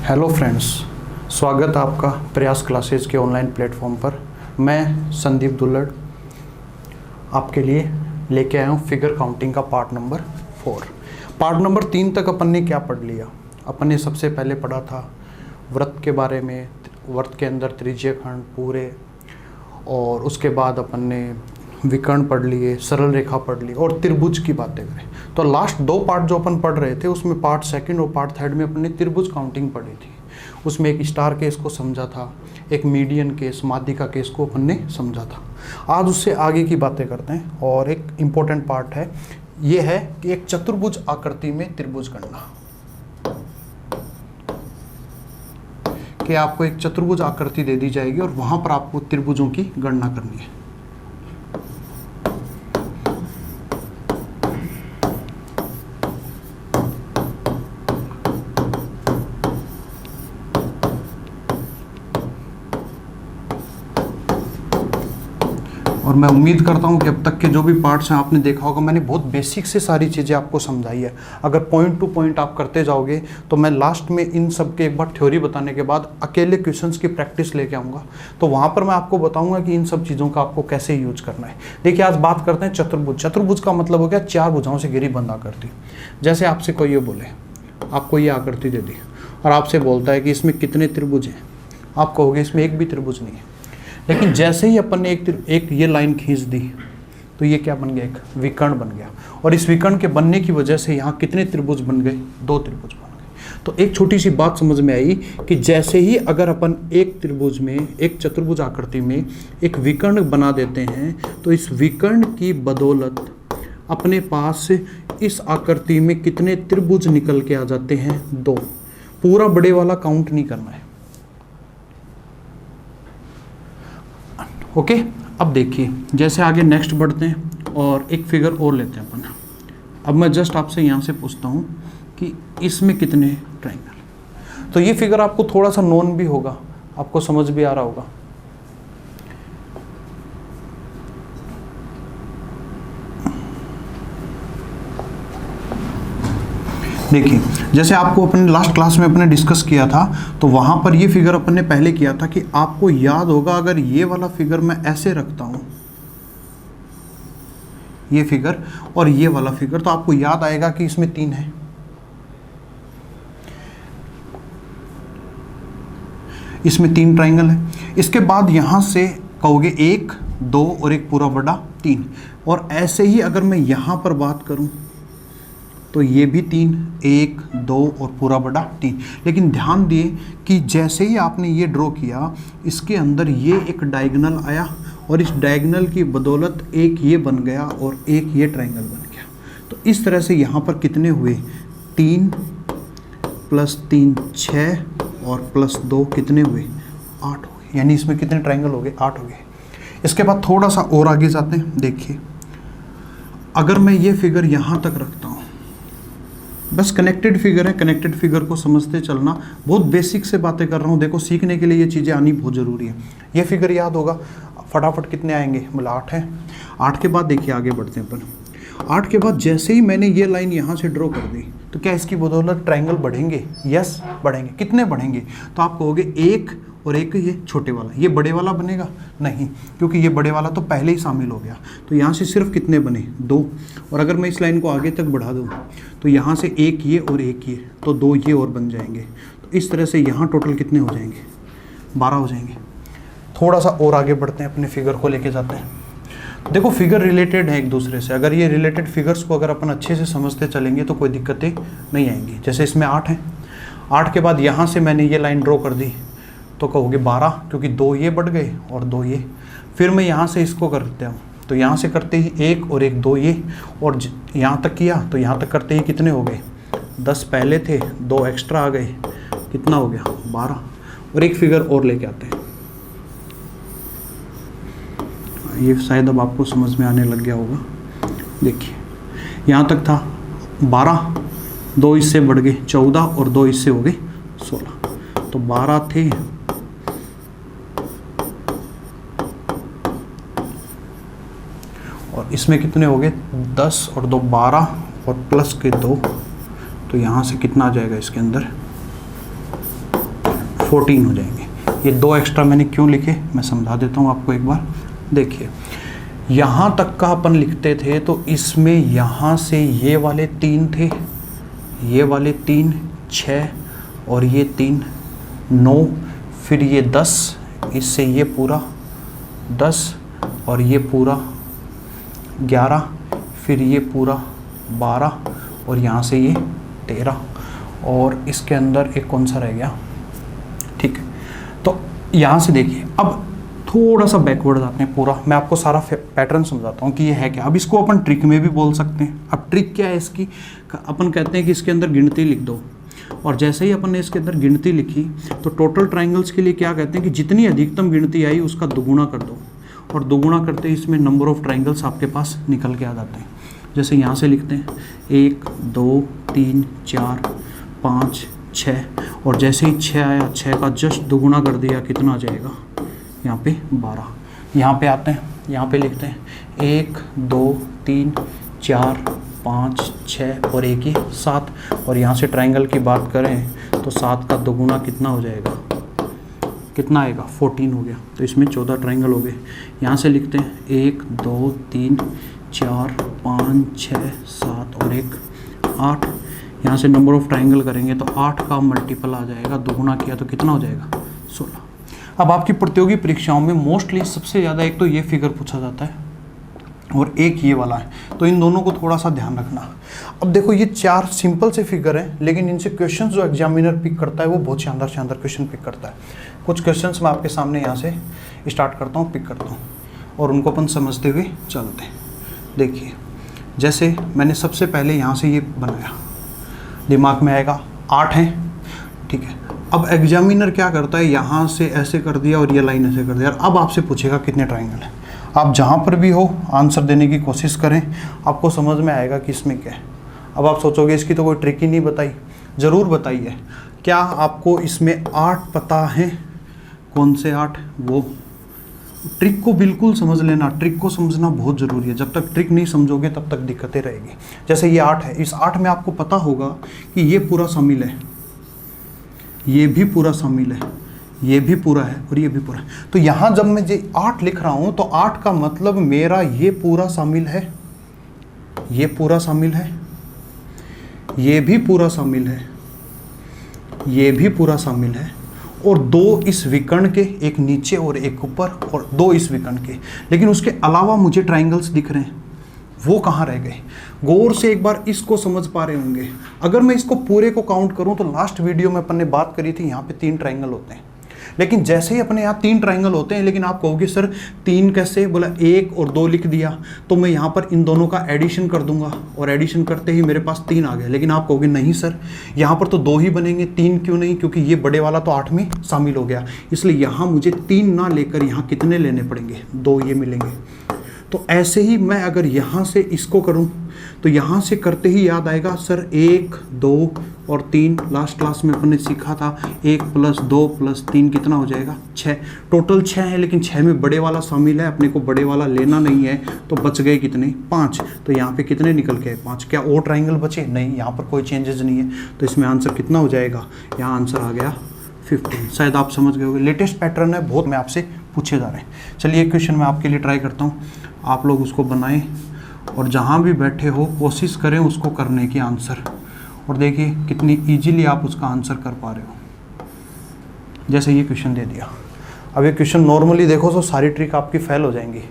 Hello friends, स्वागत आपका प्रयास क्लासेस के ऑनलाइन प्लेटफॉर्म पर। मैं संदीप दुल्लड़ आपके लिए लेके आया हूँ फिगर काउंटिंग का पार्ट नंबर 4। पार्ट नंबर 3 तक अपन ने क्या पढ़ लिया? अपन ने सबसे पहले पढ़ा था वृत्त के बारे में, वृत्त के अंदर त्रिज्यीय खंड पूरे, और उसके बाद अपन ने विकर्ण पढ़ लिए, सरल रेखा पढ़ ली और त्रिभुज की बातें करें। तो लास्ट 2 पार्ट जो अपन पढ़ रहे थे उसमें पार्ट 2 और पार्ट 3 में अपन ने त्रिभुज काउंटिंग पढ़ी थी। उसमें एक स्टार केस को समझा था, एक मीडियन केस, माध्यिका केस को अपन ने समझा था। आज उससे आगे की बातें करते हैं और एक इम्पोर्टेंट पार्ट है, ये है कि एक चतुर्भुज आकृति में त्रिभुज गणना। कि आपको एक चतुर्भुज आकृति दे दी जाएगी और वहां पर आपको त्रिभुजों की गणना करनी है। और मैं उम्मीद करता हूं कि अब तक के जो भी पार्ट्स हैं आपने देखा होगा, मैंने बहुत बेसिक से सारी चीज़ें आपको समझाई है। अगर पॉइंट टू पॉइंट आप करते जाओगे तो मैं लास्ट में इन सब के एक बार थ्योरी बताने के बाद अकेले क्वेश्चंस की प्रैक्टिस लेके आऊँगा, तो वहाँ पर मैं आपको बताऊँगा कि इन सब चीज़ों का आपको कैसे यूज करना है। देखिए, आज बात करते हैं चतुर्भुज। चतुर्भुज का मतलब हो गया 4 भुजाओं से घिरी बंद आकृति। जैसे आपसे कोई ये बोले, आपको ये आकृति दे दी और आपसे बोलता है कि इसमें कितने त्रिभुज हैं, आप कहोगे इसमें एक भी त्रिभुज नहीं है। लेकिन जैसे ही अपन ने एक ये लाइन खींच दी तो ये क्या बन गया? एक विकर्ण बन गया। और इस विकर्ण के बनने की वजह से यहाँ कितने त्रिभुज बन गए? 2 त्रिभुज बन गए। तो एक छोटी सी बात समझ में आई कि जैसे ही अगर अपन एक त्रिभुज में, एक चतुर्भुज आकृति में एक विकर्ण बना देते हैं तो इस विकर्ण की बदौलत अपने पास इस आकृति में कितने त्रिभुज निकल के आ जाते हैं? 2। पूरा बड़े वाला काउंट नहीं करना है। ओके, अब देखिए, जैसे आगे नेक्स्ट बढ़ते हैं और एक फिगर और लेते हैं अपन। अब मैं जस्ट आपसे यहाँ से पूछता हूँ कि इसमें कितने ट्रायंगल। तो ये फिगर आपको थोड़ा सा नोन भी होगा, आपको समझ भी आ रहा होगा। देखिए, जैसे आपको अपने लास्ट क्लास में अपने डिस्कस किया था, तो वहाँ पर ये फिगर अपन ने पहले किया था कि आपको याद होगा, अगर ये वाला फिगर मैं ऐसे रखता हूँ, ये फिगर और ये वाला फिगर, तो आपको याद आएगा कि इसमें 3 है। इसमें 3 ट्राइंगल है। इसके बाद यहाँ से कहोगे 1, 2 और एक पूरा बड़ा 3। और ऐसे ही अगर मैं यहाँ पर बात करूँ तो ये भी 3, 1, 2 और पूरा बड़ा 3। लेकिन ध्यान दिए कि जैसे ही आपने ये ड्रॉ किया, इसके अंदर ये एक डायगोनल आया और इस डायगोनल की बदौलत एक ये बन गया और एक ये ट्रायंगल बन गया। तो इस तरह से यहाँ पर कितने हुए? 3 + 3 6 और +2 कितने हुए? 8 हो गए। यानी इसमें कितने ट्रायंगल हो गए? 8 हो गए। इसके बाद थोड़ा सा और आगे जाते हैं। देखिए, अगर मैं ये फिगर यहाँ तक रखता हूँ, बस कनेक्टेड फिगर है, कनेक्टेड फिगर को समझते चलना। बहुत बेसिक से बातें कर रहा हूँ, देखो सीखने के लिए ये चीज़ें आनी बहुत ज़रूरी है। ये फिगर याद होगा, फटाफट कितने आएंगे? बोला 8 है। 8 के बाद देखिए आगे बढ़ते हैं अपन। 8 के बाद जैसे ही मैंने ये लाइन यहाँ से ड्रॉ कर दी, तो क्या इसकी बदौलत ट्रायंगल बढ़ेंगे? यस, बढ़ेंगे। कितने बढ़ेंगे? तो आप कहोगे 1 और एक ये छोटे वाला। ये बड़े वाला बनेगा? नहीं, क्योंकि ये बड़े वाला तो पहले ही शामिल हो गया। तो यहाँ से सिर्फ कितने बने? 2। और अगर मैं इस लाइन को आगे तक बढ़ा दूँ तो यहाँ से एक ये और एक ये, तो 2 ये और बन जाएंगे। तो इस तरह से यहाँ टोटल कितने हो जाएंगे? 12 हो जाएंगे। थोड़ा सा और आगे बढ़ते हैं, अपने फिगर को लेके जाते हैं। देखो, फिगर रिलेटेड है एक दूसरे से। अगर ये रिलेटेड फिगर्स को अगर अपन अच्छे से समझते चलेंगे तो कोई दिक्कतें नहीं आएंगी। जैसे इसमें 8 है। 8 के बाद यहाँ से मैंने ये लाइन ड्रॉ कर दी तो कहोगे 12, क्योंकि 2 ये बढ़ गए और 2 ये। फिर मैं यहाँ से इसको करते हूँ, तो यहाँ से करते ही 1 और 1 2 ये, और यहाँ तक किया तो यहाँ तक करते ही कितने हो गए? 10 पहले थे, 2 एक्स्ट्रा आ गए, कितना हो गया? 12। और एक फिगर और लेके आते हैं। ये शायद अब आपको समझ में आने लग गया होगा। देखिए, यहाँ तक था 12, 2 इससे बढ़ गए 14 और 2 इससे हो गए 16। तो 12 थे, और इसमें कितने हो गए? 10 और 2 12 और प्लस के 2, तो यहाँ से कितना आ जाएगा इसके अंदर? 14 हो जाएंगे। ये 2 एक्स्ट्रा मैंने क्यों लिखे मैं समझा देता हूँ आपको एक बार। देखिए यहाँ तक का अपन लिखते थे तो इसमें यहाँ से ये वाले 3 थे, ये वाले 3 6 और ये 3 9, फिर ये 10, इससे ये पूरा 10 और ये पूरा 11, फिर ये पूरा 12 और यहाँ से ये 13 और इसके अंदर एक कौन सा रह गया। ठीक है, तो यहाँ से देखिए अब थोड़ा सा बैकवर्ड आते हैं पूरा, मैं आपको सारा पैटर्न समझाता हूँ कि ये है क्या। अब इसको अपन ट्रिक में भी बोल सकते हैं। अब ट्रिक क्या है इसकी, अपन कहते हैं कि इसके अंदर गिनती लिख दो, और जैसे ही अपन ने इसके अंदर गिनती लिखी तो टोटल ट्राइंगल्स के लिए क्या कहते हैं कि जितनी अधिकतम गिनती आई उसका दोगुना कर दो, और दोगुना करते ही इसमें नंबर ऑफ ट्राइंगल्स आपके पास निकल के आ जाते हैं। जैसे यहाँ से लिखते हैं 1 2 3 4 5 6, और जैसे ही 6 आया 6 का जस्ट दोगुना कर दिया, कितना आ जाएगा यहाँ पे 12। यहाँ पे आते हैं, यहाँ पे लिखते हैं 1 2 3 4 5 6 और 1 ही 7, और यहाँ से ट्राइंगल की बात करें तो 7 का दोगुना कितना हो जाएगा, कितना आएगा 14 हो गया। तो इसमें 14 ट्राइंगल हो गए। यहाँ से लिखते हैं 1 2 3 4 5 6 7 और 1 8। यहाँ से नंबर ऑफ ट्राइंगल करेंगे तो 8 का मल्टीपल आ जाएगा, दोगुना किया तो कितना हो जाएगा 16। अब आपकी प्रतियोगी परीक्षाओं में मोस्टली सबसे ज़्यादा एक तो ये फिगर पूछा जाता है और एक ये वाला है, तो इन दोनों को थोड़ा सा ध्यान रखना। अब देखो ये 4 सिंपल से फिगर हैं, लेकिन इनसे क्वेश्चन जो एग्जामिनर पिक करता है वो बहुत शानदार शानदार क्वेश्चन पिक करता है। कुछ क्वेश्चंस मैं आपके सामने यहाँ से स्टार्ट करता हूँ, पिक करता हूँ और उनको अपन समझते हुए चलते हैं। देखिए जैसे मैंने सबसे पहले यहाँ से ये बनाया, दिमाग में आएगा 8 है, ठीक है। अब एग्जामिनर क्या करता है, यहाँ से ऐसे कर दिया और ये लाइन ऐसे कर दिया। अब आपसे पूछेगा कितने ट्राइंगल हैं। आप जहाँ पर भी हो आंसर देने की कोशिश करें, आपको समझ में आएगा कि इसमें क्या है। अब आप सोचोगे इसकी तो कोई ट्रिक ही नहीं बताई, ज़रूर बताइए। क्या आपको इसमें 8 पता है? कौन से 8? वो ट्रिक को बिल्कुल समझ लेना, ट्रिक को समझना बहुत ज़रूरी है। जब तक ट्रिक नहीं समझोगे तब तक दिक्कतें रहेगी। जैसे ये 8 है, इस 8 में आपको पता होगा कि ये पूरा शामिल है, ये भी पूरा शामिल है, ये भी पूरा है और ये भी पूरा है। तो यहाँ जब मैं ये 8 लिख रहा हूँ तो 8 का मतलब मेरा ये पूरा शामिल है, ये पूरा शामिल है, ये भी पूरा शामिल है, ये भी पूरा शामिल है, और 2 इस विकर्ण के, एक नीचे और एक ऊपर, और 2 इस विकर्ण के। लेकिन उसके अलावा मुझे ट्राइंगल्स दिख रहे हैं, वो कहाँ रह गए? गौर से एक बार इसको समझ पा रहे होंगे। अगर मैं इसको पूरे को काउंट करूं तो लास्ट वीडियो में अपन ने बात करी थी, यहाँ पे 3 ट्राइंगल होते हैं। लेकिन जैसे ही अपने यहाँ 3 ट्राइंगल होते हैं, लेकिन आप कहोगे सर 3 कैसे? बोला 1 और 2 लिख दिया तो मैं यहाँ पर इन दोनों का एडिशन कर दूंगा, और एडिशन करते ही मेरे पास 3 आ गए। लेकिन आप कहोगे नहीं सर, यहाँ पर तो 2 ही बनेंगे, 3 क्यों नहीं? क्योंकि ये बड़े वाला तो 8 में शामिल हो गया, इसलिए यहाँ मुझे 3 ना लेकर यहाँ कितने लेने पड़ेंगे? 2 ये मिलेंगे। तो ऐसे ही मैं अगर यहाँ से इसको करूँ तो यहाँ से करते ही याद आएगा सर 1 2 और 3, लास्ट क्लास में अपन ने सीखा था 1 + 2 + 3 कितना हो जाएगा? 6। टोटल 6 है, लेकिन 6 में बड़े वाला शामिल है, अपने को बड़े वाला लेना नहीं है, तो बच गए कितने? 5। तो यहाँ पे कितने निकल के 5? क्या और ट्राइंगल बचे? नहीं, यहाँ पर कोई चेंजेस नहीं है, तो इसमें आंसर कितना हो जाएगा? यहाँ आंसर आ गया 15। शायद आप समझ गए होंगे, लेटेस्ट पैटर्न है, बहुत मैं आपसे पूछे जा रहे हैं। चलिए एक क्वेश्चन मैं आपके लिए ट्राई करता हूँ, आप लोग उसको बनाएं और जहाँ भी बैठे हो कोशिश करें उसको करने की आंसर, और देखिए कितनी इजीली आप उसका आंसर कर पा रहे हो। जैसे ये क्वेश्चन दे दिया, अब ये क्वेश्चन नॉर्मली देखो तो सारी ट्रिक आपकी फेल हो जाएंगी,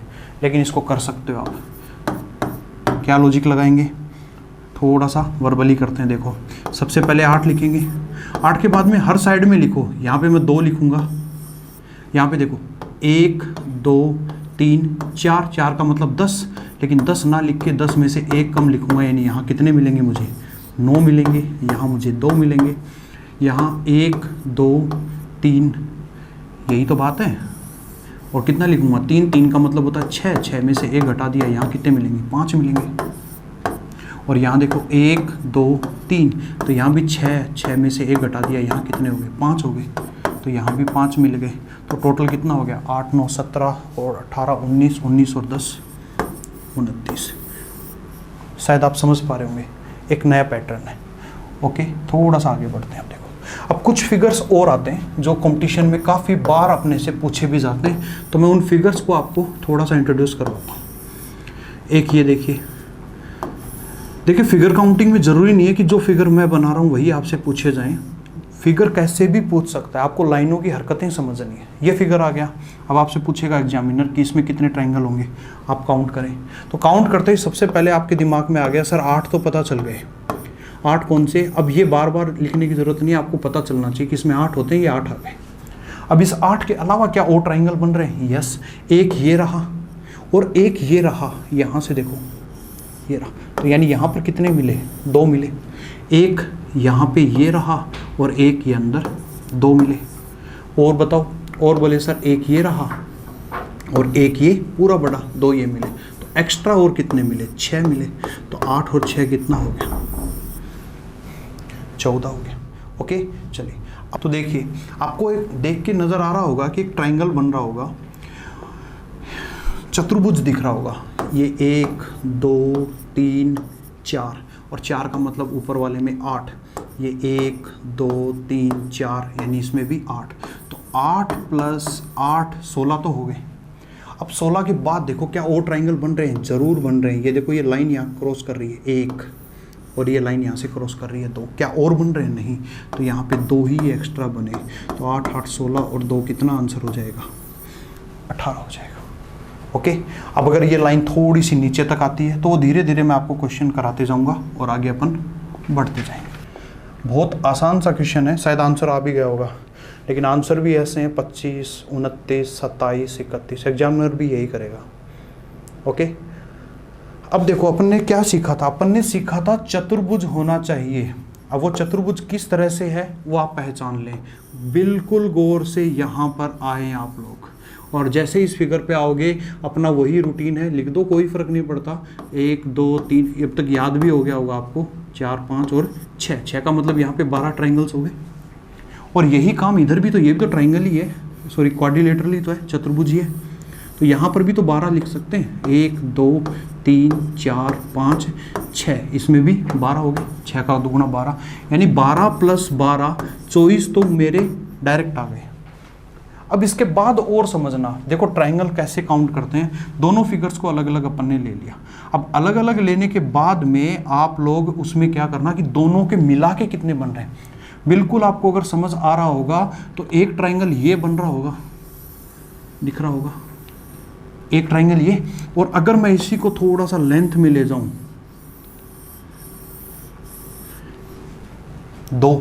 लेकिन इसको कर सकते हो आप। क्या लॉजिक लगाएंगे? थोड़ा सा वर्बली करते हैं। देखो सबसे पहले 8 लिखेंगे, 8 के बाद में हर साइड में लिखो। यहाँ पे मैं 2 लिखूँगा, यहाँ पे देखो 1 2 3 4, 4 का मतलब 10, लेकिन 10 ना लिख के 10 में से 1 कम लिखूँगा, यानी यहाँ कितने मिलेंगे मुझे? 9 मिलेंगे। यहाँ मुझे 2 मिलेंगे, यहाँ 1 2 3, यही तो बात है। और कितना लिखूँगा? 3, 3 का मतलब होता है 6, 6 में से 1 घटा दिया, यहाँ कितने मिलेंगे? 5 मिलेंगे। और यहाँ देखो 1 2 3, तो यहाँ भी 6, 6 में से 1 घटा दिया, यहाँ कितने हो गए? 5 हो गए, तो यहाँ भी 5 मिल गए। तो टोटल कितना हो गया? 8 9 17 और 18 19, 19 और 10 29। शायद आप समझ पा रहे होंगे, एक नया पैटर्न है। ओके, थोड़ा सा आगे बढ़ते हैं। आप देखो अब कुछ फिगर्स और आते हैं जो कंपटीशन में काफ़ी बार अपने से पूछे भी जाते हैं, तो मैं उन फिगर्स को आपको थोड़ा सा इंट्रोड्यूस करवाता हूँ। एक ये देखिए फिगर काउंटिंग में ज़रूरी नहीं है कि जो फिगर मैं बना रहा हूँ वही आपसे पूछे जाएं। फिगर कैसे भी पूछ सकता है, आपको लाइनों की हरकतें समझनी है। ये फिगर आ गया, अब आपसे पूछेगा एग्जामिनर कि इसमें कितने ट्रायंगल होंगे, आप काउंट करें। तो काउंट करते ही सबसे पहले आपके दिमाग में आ गया सर 8 तो पता चल गए, 8 कौन से। अब ये बार बार लिखने की ज़रूरत नहीं है, आपको पता चलना चाहिए कि इसमें 8 होते हैं, ये 8 आ गए। अब इस 8 के अलावा क्या और ट्रायंगल बन रहे हैं? यस, एक ये रहा और एक ये रहा, यहाँ से देखो ये रहा, तो यानी यहाँ पर कितने मिले? 2 मिले। एक यहाँ पे ये रहा और एक ये अंदर, 2 मिले। और बताओ, और बोले सर एक ये रहा और एक ये पूरा बड़ा, 2 ये मिले, तो एक्स्ट्रा और कितने मिले? 6 मिले। तो 8 और 6 कितना हो गया? 14 हो गया। ओके, चलिए अब तो देखिए, आपको एक देख के नज़र आ रहा होगा कि एक ट्रायंगल बन रहा होगा, चतुर्भुज दिख रहा होगा। ये 1 2 3 4, और 4 का मतलब ऊपर वाले में 8। ये 1 2 3 4, यानी इसमें भी 8। तो 8 + 8 16 तो हो गए। अब 16 के बाद देखो क्या और ट्रायंगल बन रहे हैं? ज़रूर बन रहे हैं। ये देखो, ये लाइन यहाँ क्रॉस कर रही है 1, और ये लाइन यहाँ से क्रॉस कर रही है 2। क्या और बन रहे हैं? नहीं। तो यहाँ पे 2 ही एक्स्ट्रा बने। तो 8 8 16 और 2 कितना आंसर हो जाएगा? 18 हो जाएगा। ओके, अब अगर ये लाइन थोड़ी सी नीचे तक आती है तो धीरे धीरे मैं आपको क्वेश्चन कराते जाऊंगा और आगे अपन बढ़ते जाएंगे। बहुत आसान सा क्वेश्चन है, शायद आंसर आ भी गया होगा, लेकिन आंसर भी ऐसे हैं 25 29 27 31। एग्जामिनर भी यही करेगा। ओके, अब देखो अपन ने क्या सीखा था? अपन ने सीखा था चतुर्भुज होना चाहिए। अब वो चतुर्भुज किस तरह से है वो आप पहचान लें। बिल्कुल गौर से यहाँ पर आए आप लोग, और जैसे इस फिगर पे आओगे अपना वही रूटीन है, लिख दो, कोई फ़र्क नहीं पड़ता। 1 2 3, अब तक याद भी हो गया होगा आपको। 4 5 और 6, 6 का मतलब यहाँ पे 12 ट्रायंगल्स हो गए। और यही काम इधर भी, तो ये भी तो ट्रायंगल ही है, सॉरी क्वाड्रिलेटरल ही तो है, चतुर्भुज ही है। तो यहाँ पर भी तो 12 लिख सकते हैं। 1 2 3 4 5 6, इसमें भी 12 हो गए। 6 का दुगुना 12, यानी 12 + 12 24 तो मेरे डायरेक्ट आ गए। अब इसके बाद और समझना, देखो ट्रायंगल कैसे काउंट करते हैं। दोनों फिगर्स को अलग अलग अपन ने ले लिया। अब अलग अलग लेने के बाद में आप लोग उसमें क्या करना कि दोनों के मिला के कितने बन रहे हैं। बिल्कुल आपको अगर समझ आ रहा होगा तो एक ट्रायंगल ये बन रहा होगा, दिख रहा होगा एक ट्रायंगल ये, और अगर मैं इसी को थोड़ा सा लेंथ में ले जाऊं 2,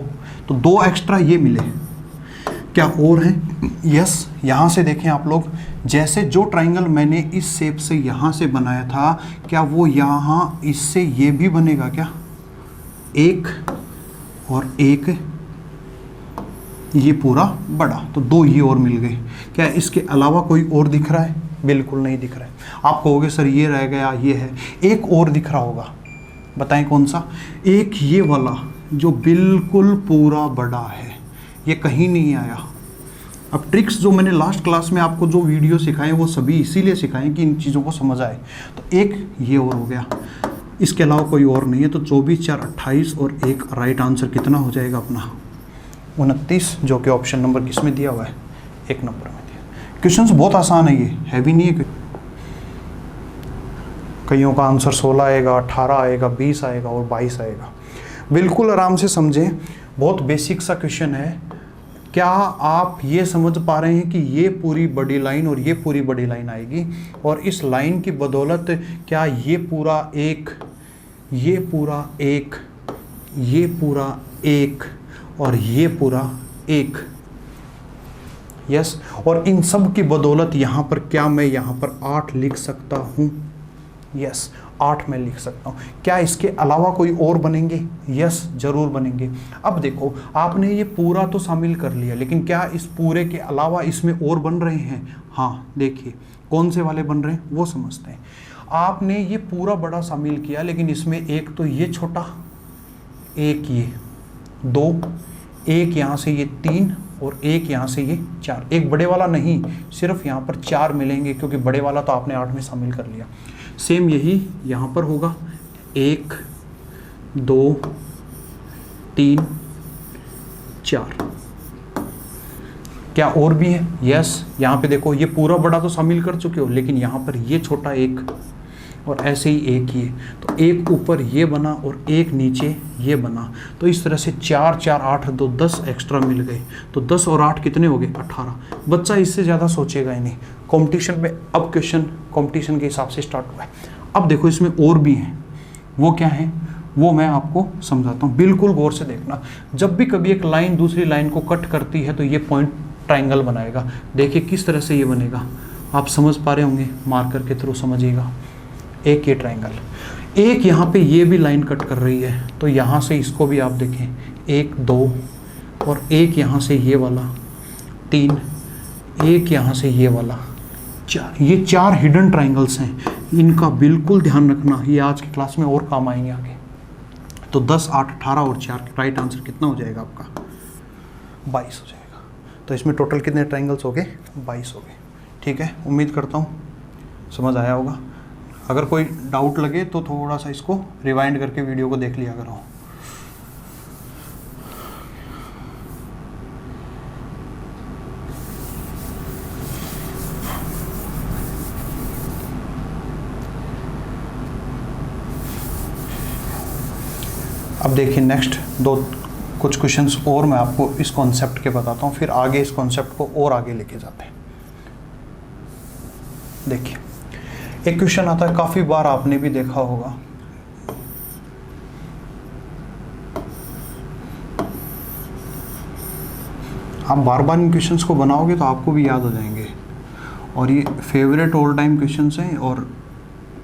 तो 2 एक्स्ट्रा ये मिले। क्या और हैं? यस, यहाँ से देखें आप लोग, जैसे जो ट्रायंगल मैंने इस शेप से यहाँ से बनाया था, क्या वो यहाँ इससे ये भी बनेगा क्या? 1 और 1, ये पूरा बड़ा, तो 2 ये और मिल गए। क्या इसके अलावा कोई और दिख रहा है? बिल्कुल नहीं दिख रहा है। आप कहोगे सर ये रह गया, ये है। एक और दिख रहा होगा, बताएं कौन सा? एक ये वाला जो बिल्कुल पूरा बड़ा है, ये कहीं नहीं आया। अब ट्रिक्स जो मैंने लास्ट क्लास में आपको जो वीडियो सिखाए वो सभी इसीलिए सिखाए कि इन चीज़ों को समझ आए। तो एक ये और हो गया, इसके अलावा कोई और नहीं है। तो 24 4 28 और एक राइट आंसर कितना हो जाएगा अपना? 29, जो कि ऑप्शन नंबर किस में दिया हुआ है? 1 नंबर में दिया। क्वेश्चंस बहुत आसान है, ये हैवी नहीं है। कईयों का आंसर 16 आएगा, 18 आएगा, 20 आएगा और 22 आएगा। बिल्कुल आराम से समझें, बहुत बेसिक सा क्वेश्चन है। क्या आप ये समझ पा रहे हैं कि ये पूरी बड़ी लाइन और ये पूरी बड़ी लाइन आएगी, और इस लाइन की बदौलत क्या ये पूरा एक, ये पूरा एक, ये पूरा एक और ये पूरा एक, यस, और इन सब की बदौलत यहाँ पर क्या मैं यहाँ पर 8 लिख सकता हूँ? यस, 8 में लिख सकता हूँ। क्या इसके अलावा कोई और बनेंगे? यस, जरूर बनेंगे। अब देखो, आपने ये पूरा तो शामिल कर लिया, लेकिन क्या इस पूरे के अलावा इसमें और बन रहे हैं? हाँ, देखिए कौन से वाले बन रहे हैं वो समझते हैं। आपने ये पूरा बड़ा शामिल किया, लेकिन इसमें एक तो ये छोटा, एक ये 2, एक यहाँ से ये 3 और एक यहाँ से ये 4। एक बड़े वाला नहीं, सिर्फ यहाँ पर 4 मिलेंगे, क्योंकि बड़े वाला तो आपने 8 में शामिल कर लिया। सेम यही यहाँ पर होगा, 1 2 3 4। क्या और भी है? यस, यहाँ पे देखो ये पूरा बड़ा तो शामिल कर चुके हो, लेकिन यहाँ पर ये छोटा एक और ऐसे ही एक ये, तो एक ऊपर ये बना और एक नीचे ये बना। तो इस तरह से 4 4 8 2 10 एक्स्ट्रा मिल गए। तो 10 और 8 कितने हो गए? 18। बच्चा इससे ज़्यादा सोचेगा ही नहीं कंपटीशन में। अब क्वेश्चन कंपटीशन के हिसाब से स्टार्ट हुआ है। अब देखो इसमें और भी हैं, वो क्या है वो मैं आपको समझाता हूँ, बिल्कुल गौर से देखना। जब भी कभी एक लाइन दूसरी लाइन को कट करती है तो ये पॉइंट ट्राइंगल बनाएगा। देखिए किस तरह से ये बनेगा, आप समझ पा रहे होंगे, मार्कर के थ्रू समझिएगा। एक ये ट्राइंगल, एक यहाँ पे ये भी लाइन कट कर रही है, तो यहाँ से इसको भी आप देखें 1 2 और एक यहाँ से ये वाला 3, एक यहाँ से ये वाला 4। ये 4 हिडन ट्राइंगल्स हैं, इनका बिल्कुल ध्यान रखना, ये आज की क्लास में और काम आएंगे आगे। तो 10 8 18 और 4, राइट आंसर कितना हो जाएगा आपका? 22 हो जाएगा। तो इसमें टोटल कितने ट्राइंगल्स हो गए? 22 हो गए। ठीक है, उम्मीद करता हूँ समझ आया होगा। अगर कोई डाउट लगे तो थोड़ा सा इसको रिवाइंड करके वीडियो को देख लिया करो। अब देखिए नेक्स्ट कुछ क्वेश्चंस और मैं आपको इस कॉन्सेप्ट के बताता हूँ, फिर आगे इस कॉन्सेप्ट को और आगे लेके जाते हैं। देखिए एक क्वेश्चन आता है, काफ़ी बार आपने भी देखा होगा। आप बार बार इन क्वेश्चंस को बनाओगे तो आपको भी याद हो जाएंगे, और ये फेवरेट ऑल टाइम क्वेश्चंस हैं और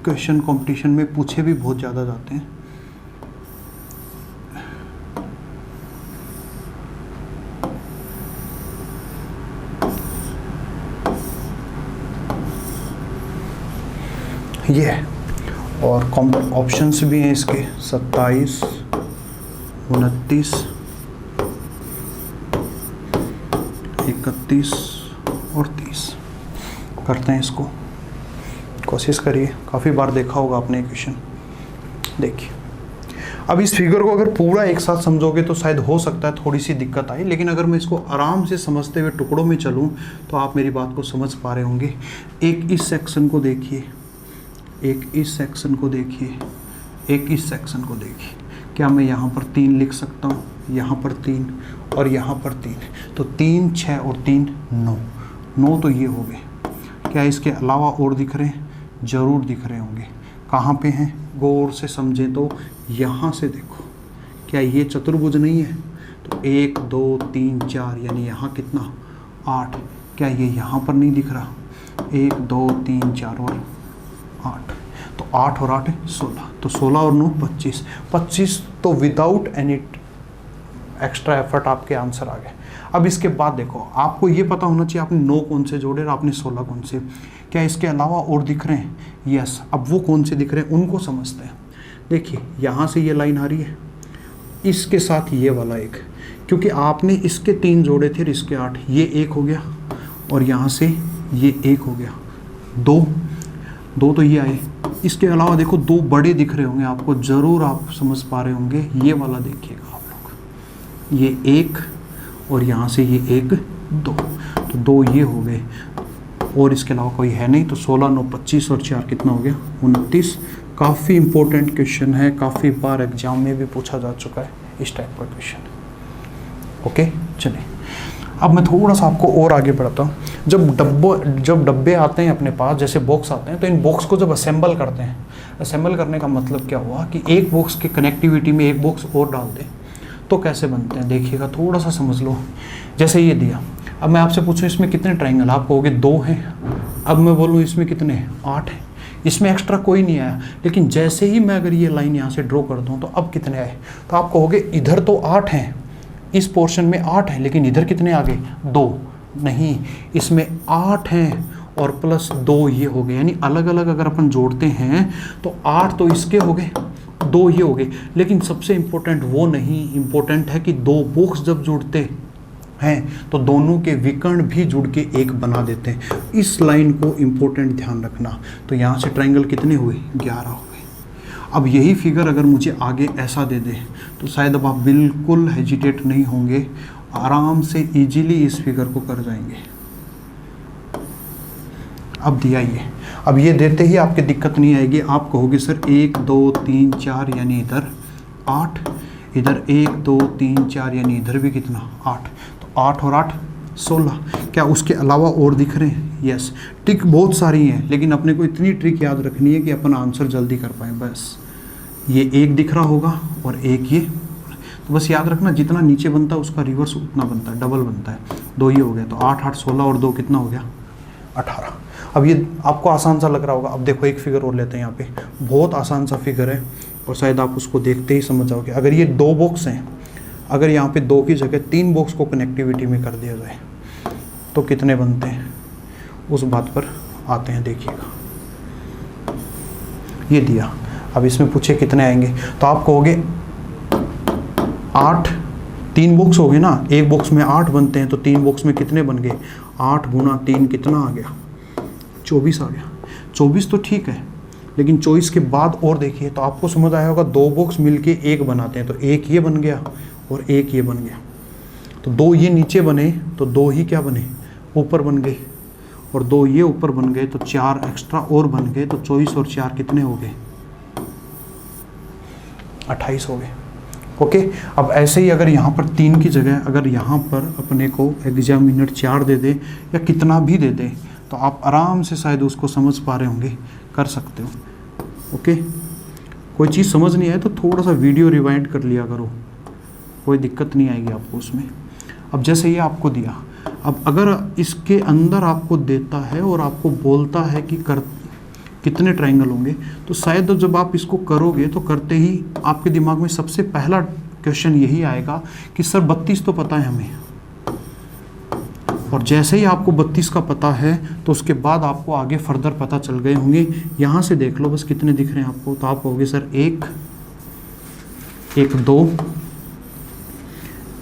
क्वेश्चन कंपटीशन में पूछे भी बहुत ज़्यादा जाते हैं। ये है, और ऑप्शंस भी हैं इसके 27 29 31 और 30। करते हैं इसको, कोशिश करिए, काफ़ी बार देखा होगा आपने क्वेश्चन। देखिए अब इस फिगर को अगर पूरा एक साथ समझोगे तो शायद हो सकता है थोड़ी सी दिक्कत आई, लेकिन अगर मैं इसको आराम से समझते हुए टुकड़ों में चलूँ तो आप मेरी बात को समझ पा रहे होंगे। एक इस सेक्शन को देखिए, एक इस सेक्शन को देखिए, एक इस सेक्शन को देखिए। क्या मैं यहाँ पर 3 लिख सकता हूँ? यहाँ पर 3 और यहाँ पर 3, तो 3 6 और 3 9। 9 तो ये हो गए। क्या इसके अलावा और दिख रहे हैं? ज़रूर दिख रहे होंगे। कहाँ पे हैं? गौर से समझें तो यहाँ से देखो, क्या ये चतुर्भुज नहीं है? तो 1 2 3 4, यानी यहाँ कितना? 8। क्या ये यहाँ पर नहीं दिख रहा? 1 2 3 4 और 8, तो 8 और 8 16, तो 16 और 9 25। 25 तो विदाउट एनी एक्स्ट्रा एफर्ट आपके आंसर आ गए। अब इसके बाद देखो, आपको ये पता होना चाहिए आपने 9 कौन से जोड़े और आपने 16 कौन से। क्या इसके अलावा और दिख रहे हैं? यस। अब वो कौन से दिख रहे हैं उनको समझते हैं। देखिए यहाँ से ये लाइन आ रही है, इसके साथ ये वाला एक, क्योंकि आपने इसके 3 जोड़े थे और इसके 8, ये 1 हो गया और यहाँ से ये 1 हो गया। 2 तो ये आए। इसके अलावा देखो 2 बड़े दिख रहे होंगे आपको, ज़रूर आप समझ पा रहे होंगे। ये वाला देखिएगा आप लोग, ये 1 और यहाँ से ये 1 2, तो 2 ये हो गए और इसके अलावा कोई है नहीं। तो 16 9 25 और 4 कितना हो गया? 29। काफ़ी इंपॉर्टेंट क्वेश्चन है, काफ़ी बार एग्जाम में भी पूछा जा चुका है इस टाइप का क्वेश्चन। ओके चलिए, अब मैं थोड़ा सा आपको और आगे बढ़ता हूँ। जब डब्बे आते हैं अपने पास, जैसे बॉक्स आते हैं, तो इन बॉक्स को जब असेंबल करते हैं, असेंबल करने का मतलब क्या हुआ कि एक बॉक्स के कनेक्टिविटी में एक बॉक्स और डाल दें तो कैसे बनते हैं। देखिएगा, थोड़ा सा समझ लो। जैसे ये दिया, अब मैं आपसे पूछूं इसमें कितने ट्राइंगल, आप कहोगे 2 हैं। अब मैं बोलूँ इसमें कितने हैं? 8 हैं। इसमें एक्स्ट्रा कोई नहीं आया, लेकिन जैसे ही मैं अगर ये लाइन यहाँ से ड्रॉ कर दूँ तो अब कितने आए? तो आप कहोगे इधर तो 8 हैं, इस पोर्शन में 8 हैं, लेकिन इधर कितने आ गए? 2। नहीं, इसमें 8 हैं और प्लस 2 ये हो गए, यानी अलग अलग अगर अपन जोड़ते हैं तो 8 तो इसके हो गए, 2 ये हो गए। लेकिन सबसे इम्पोर्टेंट वो नहीं, इम्पोर्टेंट है कि 2 बॉक्स जब जुड़ते हैं तो दोनों के विकर्ण भी जुड़ के एक बना देते हैं। इस लाइन को इम्पोर्टेंट ध्यान रखना। तो यहाँ से ट्राइंगल कितने हुए? 11 हो गए। अब यही फिगर अगर मुझे आगे ऐसा दे दे तो शायद अब आप बिल्कुल हेजिटेट नहीं होंगे आराम से इजीली इस फिगर को कर जाएंगे। अब दिया ये, अब ये देते ही आपकी दिक्कत नहीं आएगी। आप कहोगे सर 1 2 3 4 यानी इधर 8, इधर 1 2 3 4 यानी इधर भी कितना 8, तो 8 और 8 16। क्या उसके अलावा और दिख रहे हैं? यस, ट्रिक बहुत सारी हैं, लेकिन अपने को इतनी ट्रिक याद रखनी है कि अपन आंसर जल्दी कर पाए। बस ये एक दिख रहा होगा और एक ये, तो बस याद रखना जितना नीचे बनता है उसका रिवर्स उतना बनता है, डबल बनता है। 2 ही हो गया, तो 8 8 16 और 2 कितना हो गया 18। अब ये आपको आसान सा लग रहा होगा। अब देखो एक फिगर और लेते हैं यहाँ पे, बहुत आसान सा फिगर है और शायद आप उसको देखते ही समझ जाओगे। अगर ये 2 बॉक्स हैं, अगर यहाँ पे 2 की जगह 3 बॉक्स को कनेक्टिविटी में कर दिया जाए तो कितने बनते हैं, उस बात पर आते हैं। देखिएगा ये दिया, अब इसमें पूछे कितने आएंगे, तो आप कहोगे 8, 3 बॉक्स हो गए ना, एक बॉक्स में 8 बनते हैं, तो 3 बॉक्स में कितने बन गए, 8 गुना 3 कितना आ गया 24 आ गया। 24 तो ठीक है, लेकिन 24 के बाद और देखिए तो आपको समझ आया होगा 2 बॉक्स मिलके एक बनाते हैं, तो एक ये बन गया और एक ये बन गया, तो 2 ये नीचे बने तो 2 ही क्या बने ऊपर बन गए, और 2 ये ऊपर बन गए तो 4 एक्स्ट्रा और बन गए, तो 24 और 4 कितने हो गए 28 हो गए। ओके, अब ऐसे ही अगर यहाँ पर 3 की जगह अगर यहाँ पर अपने को एग्जामिनर 4 दे दे या कितना भी दे दे, तो आप आराम से शायद उसको समझ पा रहे होंगे, कर सकते हो। ओके, कोई चीज़ समझ नहीं आए तो थोड़ा सा वीडियो रिवाइंड कर लिया करो, कोई दिक्कत नहीं आएगी आपको उसमें। अब जैसे ये आपको दिया, अब अगर इसके अंदर आपको देता है और आपको बोलता है कि कितने ट्रायंगल होंगे, तो शायद जब आप इसको करोगे तो करते ही आपके दिमाग में सबसे पहला क्वेश्चन यही आएगा कि सर 32 तो पता है हमें, और जैसे ही आपको 32 का पता है तो उसके बाद आपको आगे फर्दर पता चल गए होंगे। यहाँ से देख लो बस कितने दिख रहे हैं आपको, तो आप कहोगे सर 1 1 2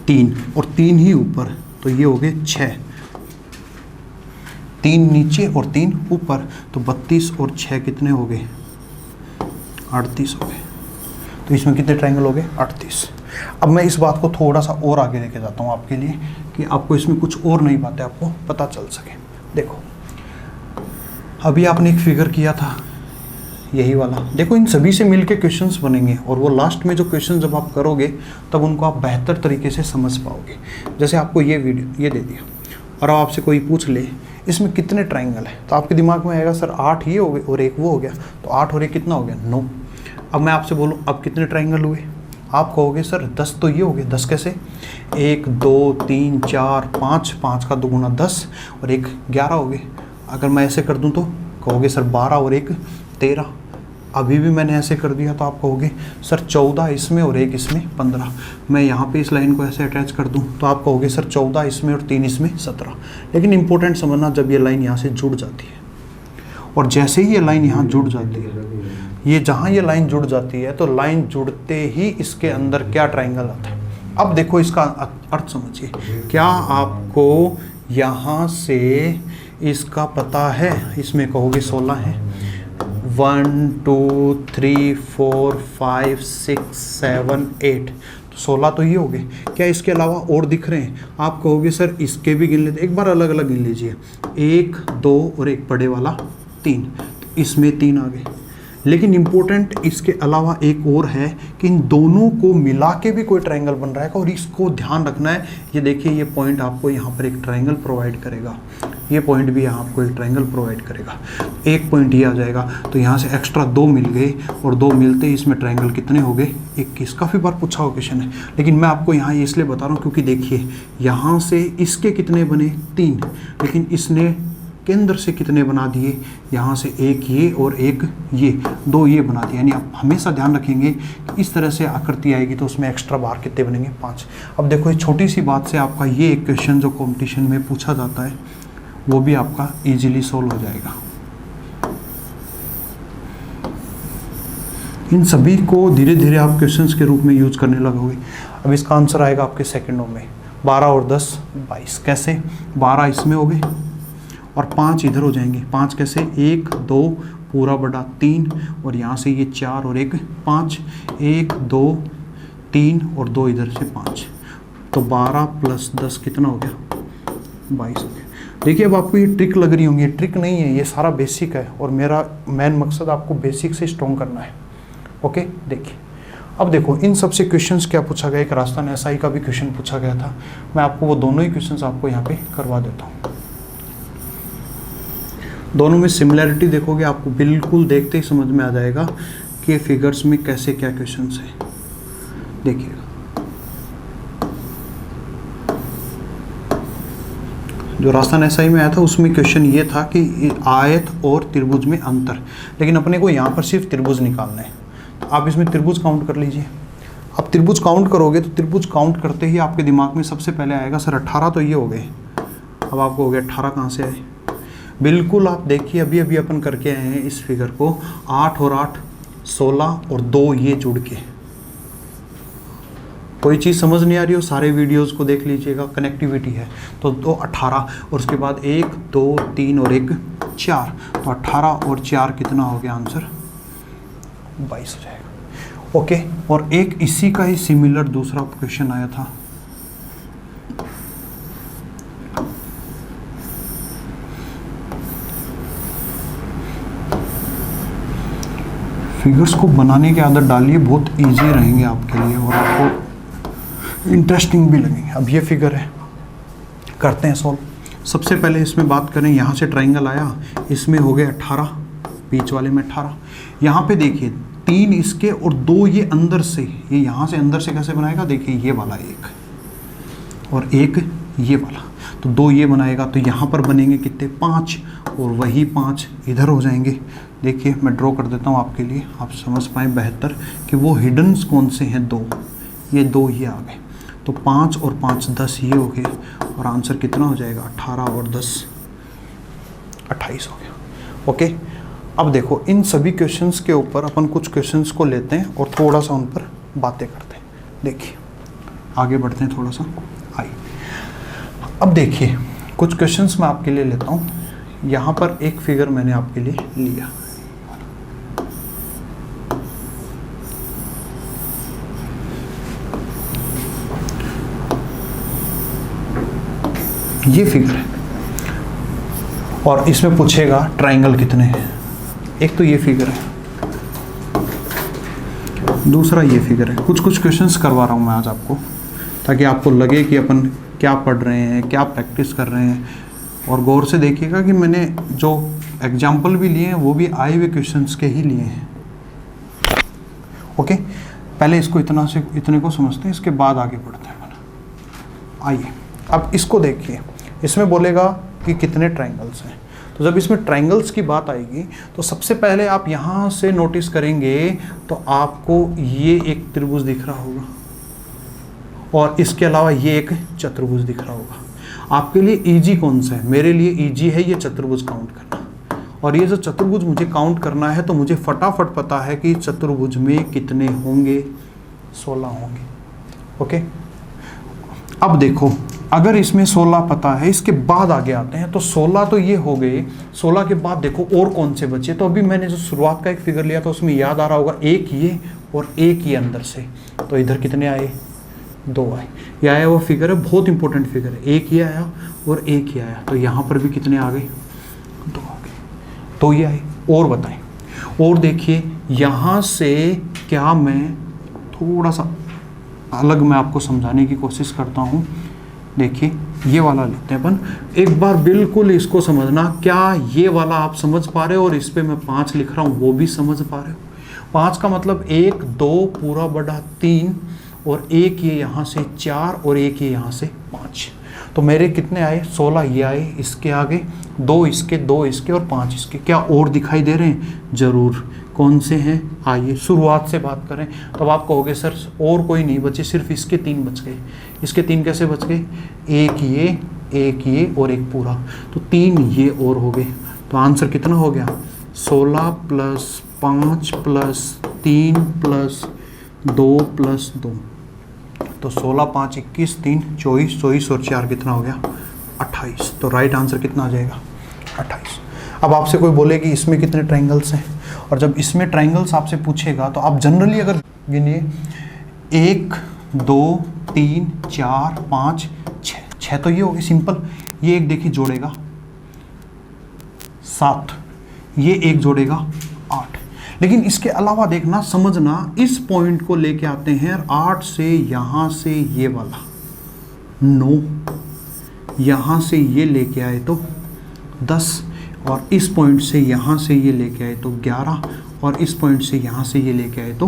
3 और 3 ही ऊपर, तो ये हो गए 6, 3 नीचे और 3 ऊपर, तो 32 और 6 कितने हो गए 38 हो गए। तो इसमें कितने ट्रायंगल हो गए 38। अब मैं इस बात को थोड़ा सा और आगे लेके जाता हूँ आपके लिए कि आपको इसमें कुछ और नई बातें आपको पता चल सके। देखो अभी आपने एक फिगर किया था यही वाला, देखो इन सभी से मिलके क्वेश्चंस बनेंगे और वो लास्ट में जो क्वेश्चन जब आप करोगे तब उनको आप बेहतर तरीके से समझ पाओगे। जैसे आपको ये वीडियो ये दे दिया और आपसे कोई पूछ ले इसमें कितने ट्रायंगल है, तो आपके दिमाग में आएगा सर 8 ये हो गए और एक वो हो गया, तो 8 और 1 कितना हो गया 9। अब मैं आपसे बोलूँ अब कितने ट्रायंगल हुए, आप कहोगे सर 10 तो ये हो गए। 10 कैसे, 1 2 3 4 5, 5 का 2 गुना 10 और 1 11 हो गए। अगर मैं ऐसे कर दूं तो कहोगे सर 12 और 1 13। अभी भी मैंने ऐसे कर दिया तो आप कहोगे सर 14 इसमें और 1 इसमें 15। मैं यहाँ पे इस लाइन को ऐसे अटैच कर दूँ तो आप कहोगे सर 14 इसमें और 3 इसमें 17। लेकिन इंपॉर्टेंट समझना, जब ये लाइन यहाँ से जुड़ जाती है और जैसे ही ये लाइन यहाँ जुड़ जाती है, ये जहाँ ये लाइन जुड़ जाती है तो लाइन जुड़ते ही इसके अंदर क्या ट्रायंगल आता है। अब देखो इसका अर्थ समझिए, क्या आपको यहाँ से इसका पता है, इसमें कहोगे 16 है, 1 2 3 4 5 6 7 8, तो 16 तो ये हो गए। क्या इसके अलावा और दिख रहे हैं, आप कहोगे सर इसके भी गिन लेते, एक बार अलग अलग गिन लीजिए, 1 2 और एक बड़े वाला 3, तो इसमें 3 आ गए। लेकिन इम्पोर्टेंट इसके अलावा एक और है कि इन दोनों को मिला के भी कोई ट्रायंगल बन रहा है और इसको ध्यान रखना है। ये देखिए ये पॉइंट आपको यहाँ पर एक ट्रायंगल प्रोवाइड करेगा, ये पॉइंट भी यहाँ आपको एक ट्रायंगल प्रोवाइड करेगा, एक पॉइंट ये आ जाएगा, तो यहाँ से एक्स्ट्रा 2 मिल गए और 2 मिलते ही इसमें ट्रायंगल कितने हो गए 21। काफ़ी बार पूछा हुआ क्वेश्चन है, लेकिन मैं आपको यहाँ ये इसलिए बता रहा हूँ क्योंकि देखिए यहाँ से इसके कितने बने 3, लेकिन इसने केंद्र से कितने बना दिए, यहाँ से एक ये और एक ये, 2 ये बना दिए। यानी आप हमेशा ध्यान रखेंगे कि इस तरह से आकृति आएगी तो उसमें एक्स्ट्रा बार कितने बनेंगे 5। अब देखो ये छोटी सी बात से आपका ये एक क्वेश्चन जो कंपटीशन में पूछा जाता है वो भी आपका इजीली सॉल्व हो जाएगा। इन सभी को धीरे धीरे आप क्वेश्चंस के रूप में यूज करने लगोगे। अब इसका आंसर आएगा आपके सेकंडों में, 12 और 10 22। कैसे, 12 इसमें हो गए और 5 इधर हो जाएंगे। 5 कैसे, 1 2 पूरा बड़ा 3 और यहाँ से ये 4 और 1 5, 1 2 3 और 2 इधर से 5, तो 12 + 10 कितना हो गया? 22 हो गया। देखिए अब आपको ये ट्रिक लग रही होंगी, ये ट्रिक नहीं है, ये सारा बेसिक है और मेरा मेन मकसद आपको बेसिक से स्ट्रॉन्ग करना है। ओके, देखिए अब देखो इन सबसे क्वेश्चंस क्या पूछा गया, एक राजस्थान एसआई का भी क्वेश्चन पूछा गया था, मैं आपको वो दोनों ही क्वेश्चंस आपको यहाँ पे करवा देता हूँ। दोनों में सिमिलैरिटी देखोगे आपको बिल्कुल देखते ही समझ में आ जाएगा कि फिगर्स में कैसे क्या क्वेश्चंस है। देखिएगा जो राजस्थान एसआई में आया था उसमें क्वेश्चन ये था कि आयत और त्रिभुज में अंतर, लेकिन अपने को यहाँ पर सिर्फ त्रिभुज निकालना है। तो आप इसमें त्रिभुज काउंट कर लीजिए। अब त्रिभुज काउंट करोगे तो त्रिभुज काउंट करते ही आपके दिमाग में सबसे पहले आएगा सर 18 तो ये हो गए। अब आपको हो गया 18 कहाँ से आए? बिल्कुल आप देखिए अभी अभी अपन करके आए हैं इस फिगर को, 8 और 8 16 और 2 ये जुड़ के। कोई चीज़ समझ नहीं आ रही हो सारे वीडियोस को देख लीजिएगा, कनेक्टिविटी है। तो 18 और उसके बाद 1 2 3 और 1 4, तो 18 और 4 कितना हो गया? आंसर 22 हो जाएगा। ओके, और एक इसी का ही सिमिलर दूसरा क्वेश्चन आया था। फिगर्स को बनाने की आदत डालिए, बहुत इजी रहेंगे आपके लिए और आपको इंटरेस्टिंग भी लगेंगे। अब ये फिगर है, करते हैं सॉल्व। सबसे पहले इसमें बात करें, यहाँ से ट्राइंगल आया, इसमें हो गए 18, बीच वाले में 18। यहाँ पे देखिए 3 इसके और 2 ये अंदर से, ये यहाँ से अंदर से कैसे बनाएगा? देखिए ये वाला एक और एक ये वाला, तो 2 ये बनाएगा, तो यहाँ पर बनेंगे कितने? 5 और वही 5 इधर हो जाएंगे। देखिए मैं ड्रॉ कर देता हूँ आपके लिए, आप समझ पाएँ बेहतर कि वो हिडन्स कौन से हैं। 2 ये 2 ये आ गए, तो 5 और 5 10 ये हो गए और आंसर कितना हो जाएगा? 18 और 10 28 हो गया। ओके, अब देखो इन सभी क्वेश्चंस के ऊपर अपन कुछ क्वेश्चंस को लेते हैं और थोड़ा सा उन पर बातें करते हैं। देखिए आगे बढ़ते हैं थोड़ा सा, आइए। अब देखिए कुछ क्वेश्चंस मैं आपके लिए लेता हूँ। यहाँ पर एक फिगर मैंने आपके लिए लिया, ये फिगर है और इसमें पूछेगा ट्राइंगल कितने हैं। एक तो ये फिगर है, दूसरा ये फिगर है। कुछ कुछ क्वेश्चंस करवा रहा हूँ मैं आज आपको, ताकि आपको लगे कि अपन क्या पढ़ रहे हैं, क्या प्रैक्टिस कर रहे हैं। और गौर से देखिएगा कि मैंने जो एग्जाम्पल भी लिए हैं वो भी आए हुए क्वेश्चंस के ही लिए हैं। ओके, पहले इसको इतने को समझते हैं, इसके बाद आगे बढ़ते हैं। आइए अब इसको देखिए, इसमें बोलेगा कि कितने ट्राइंगल्स हैं। तो जब इसमें ट्राइंगल्स की बात आएगी तो सबसे पहले आप यहाँ से नोटिस करेंगे तो आपको ये एक त्रिभुज दिख रहा होगा और इसके अलावा ये एक चतुर्भुज दिख रहा होगा। आपके लिए इजी कौन सा है? मेरे लिए इजी है ये चतुर्भुज काउंट करना। और ये जो चतुर्भुज मुझे काउंट करना है तो मुझे फटाफट पता है कि चतुर्भुज में कितने होंगे? 16 होंगे। ओके, अब देखो अगर इसमें 16 पता है, इसके बाद आगे आते हैं तो 16 तो ये हो गए। 16 के बाद देखो और कौन से बचे? तो अभी मैंने जो शुरुआत का एक फिगर लिया था उसमें याद आ रहा होगा, एक ये और एक ये अंदर से, तो इधर कितने आए? 2 आए। ये आया वो फिगर है, बहुत इंपॉर्टेंट फिगर है। एक ये आया और एक ये आया, तो यहाँ पर भी कितने आ गए? 2 आ गए, तो ये आए। और बताएं, और देखिए यहाँ से क्या मैं थोड़ा सा अलग मैं आपको समझाने की कोशिश करता हूँ। देखिए ये वाला लेते हैं अपन, एक बार बिल्कुल इसको समझना, क्या ये वाला आप समझ पा रहे हो? और इस पे मैं 5 लिख रहा हूँ वो भी समझ पा रहे हो? 5 का मतलब 1 2 पूरा बड़ा 3 और एक ये यहाँ से 4 और एक ये यहाँ से 5, तो मेरे कितने आए? 16 ये आए, इसके आगे 2 इसके, 2 इसके और 5 इसके। क्या और दिखाई दे रहे हैं? जरूर। कौन से हैं? आइए शुरुआत से बात करें तो अब आप कहोगे सर और कोई नहीं बचे, सिर्फ इसके 3 बच गए। इसके 3 कैसे बच गए? एक ये और एक पूरा, तो 3 ये और हो गए। तो आंसर कितना हो गया? 16 + 5 + 3 + 2 + 2, तो 16 5 21 3 24, 24 और 4 कितना हो गया? 28। तो राइट आंसर कितना आ जाएगा? 28। अब आपसे कोई बोले कि इसमें कितने ट्राइंगल्स हैं, और जब इसमें ट्राइंगल्स आपसे पूछेगा तो आप जनरली अगर गिनिए 1 2 3 4 5 6, 6 तो ये हो गए सिंपल। ये एक देखिए जोड़ेगा 7, ये एक जोड़ेगा 8। लेकिन इसके अलावा देखना, समझना, इस पॉइंट को लेके आते हैं 8 से यहाँ से ये वाला 9, यहाँ से ये लेके आए तो 10, और इस पॉइंट से यहाँ से ये लेके आए तो 11, और इस पॉइंट से यहाँ से ये लेके आए तो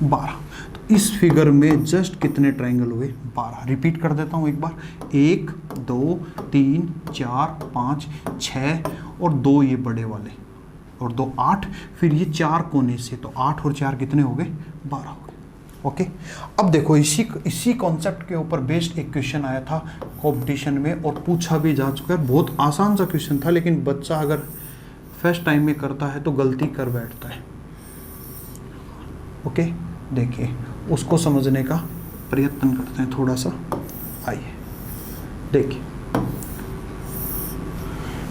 12। तो इस फिगर में जस्ट कितने ट्रायंगल हुए? 12। रिपीट कर देता हूँ एक बार, 1 2 3 4 5 6 और 2 ये बड़े वाले और 2 8, फिर ये 4 कोने से, तो 8 और 4 कितने हो गए? 12 हो गए। ओके, अब देखो इसी कॉन्सेप्ट के ऊपर बेस्ड एक क्वेश्चन आया था कंपटीशन में और पूछा भी जा चुका है। बहुत आसान सा क्वेश्चन था, लेकिन बच्चा अगर फर्स्ट टाइम में करता है तो गलती कर बैठता है। ओके, देखिए उसको समझने का प्रयत्न करते हैं थोड़ा सा। आइए देखिए,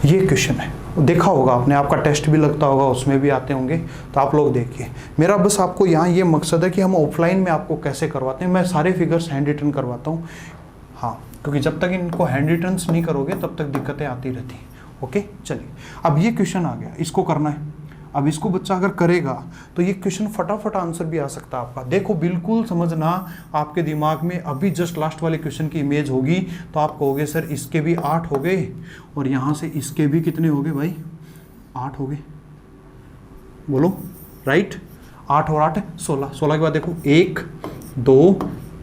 ये क्वेश्चन है, देखा होगा आपने, आपका टेस्ट भी लगता होगा, उसमें भी आते होंगे, तो आप लोग देखिए। मेरा बस आपको यहाँ ये मकसद है कि हम ऑफलाइन में आपको कैसे करवाते हैं। मैं सारे फिगर्स हैंड रिटन करवाता हूँ, हाँ, क्योंकि जब तक इनको हैंड रिटन्स नहीं करोगे तब तक दिक्कतें आती रहती हैं। ओके, चलिए अब ये क्वेश्चन आ गया, इसको करना है। अब इसको बच्चा अगर करेगा तो ये क्वेश्चन फटाफट आंसर भी आ सकता है आपका। देखो बिल्कुल समझना, आपके दिमाग में अभी जस्ट लास्ट वाले क्वेश्चन की इमेज होगी तो आप कहोगे सर इसके भी 8 हो गए और यहाँ से इसके भी कितने हो गए भाई? 8 हो गए, बोलो राइट। 8 और 8 16, 16 के बाद देखो 1 2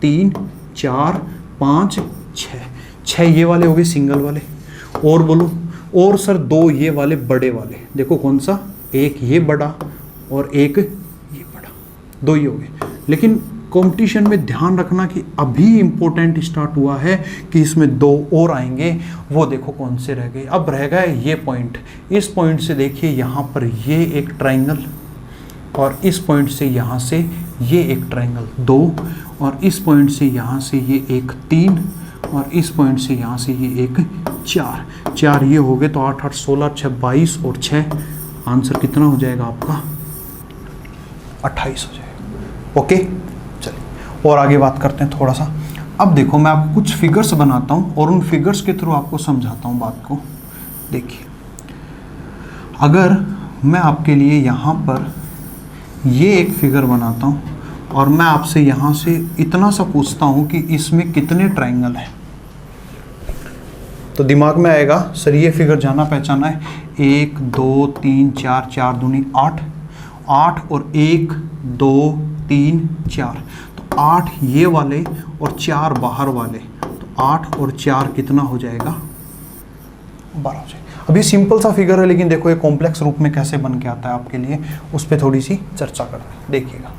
3 4 5 6, 6 ये वाले हो गए सिंगल वाले, और बोलो, और सर 2 ये वाले बड़े वाले, देखो कौन सा? एक ये बड़ा और एक ये बड़ा, 2 ये हो गए। लेकिन कंपटीशन में ध्यान रखना कि अभी इंपॉर्टेंट स्टार्ट हुआ है कि इसमें 2 और आएंगे, वो देखो कौन से रह गए। अब रह गए ये पॉइंट, इस पॉइंट से देखिए यहाँ पर ये एक ट्रायंगल, और इस पॉइंट से यहाँ से ये एक ट्रायंगल 2, और इस पॉइंट से यहाँ से ये एक 3, और इस पॉइंट से यहाँ से ये एक 4, 4 ये हो गए। तो 8 8 16 6 22 और 6, आंसर कितना हो जाएगा आपका? 28 हो जाएगा। ओके, चलिए और आगे बात करते हैं थोड़ा सा। अब देखो मैं आपको कुछ फिगर्स बनाता हूँ और उन फिगर्स के थ्रू आपको समझाता हूँ बात को। देखिए, अगर मैं आपके लिए यहाँ पर ये एक फिगर बनाता हूँ और मैं आपसे यहाँ से इतना सा पूछता हूँ कि इसमें कितने ट्रायंगल हैं, तो दिमाग में आएगा सर ये फिगर जाना पहचाना है, 1 2 3 4, 4 दूनी 8, 8 और 1 2 3 4, तो 8 ये वाले और 4 बाहर वाले, तो 8 और 4 कितना हो जाएगा? 12 हो जाएगा। अभी सिंपल सा फिगर है, लेकिन देखो ये कॉम्प्लेक्स रूप में कैसे बन के आता है आपके लिए, उस पर थोड़ी सी चर्चा कर रहे हैं। देखिएगा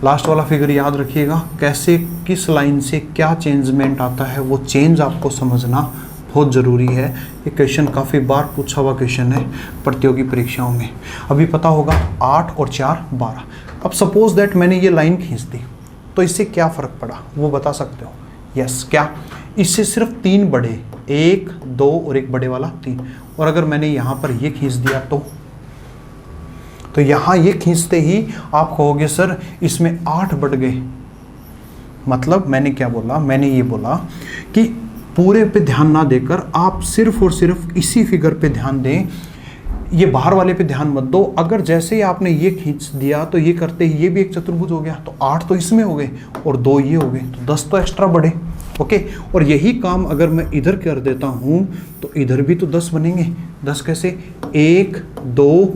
लास्ट वाला फिगर याद रखिएगा, कैसे किस लाइन से क्या चेंजमेंट आता है, वो चेंज आपको समझना बहुत ज़रूरी है। ये क्वेश्चन काफ़ी बार पूछा हुआ क्वेश्चन है प्रतियोगी परीक्षाओं में। अभी पता होगा 8 और 4 12। अब सपोज दैट मैंने ये लाइन खींच दी, तो इससे क्या फ़र्क पड़ा वो बता सकते हो? यस, क्या इससे सिर्फ 3 बड़े, 1 2 और एक बड़े वाला 3, और अगर मैंने यहाँ पर ये खींच दिया तो यहाँ ये खींचते ही आप कहोगे सर इसमें 8 बढ़ गए। मतलब मैंने क्या बोला? मैंने ये बोला कि पूरे पे ध्यान ना देकर आप सिर्फ और सिर्फ इसी फिगर पे ध्यान दें, ये बाहर वाले पे ध्यान मत दो। अगर जैसे ही आपने ये खींच दिया तो ये करते ही ये भी एक चतुर्भुज हो गया, तो 8 तो इसमें हो गए और 2 ये हो गए, तो 10 तो एक्स्ट्रा बढ़े। ओके, और यही काम अगर मैं इधर कर देता हूँ तो इधर भी तो 10 बनेंगे। 10 कैसे? 1 2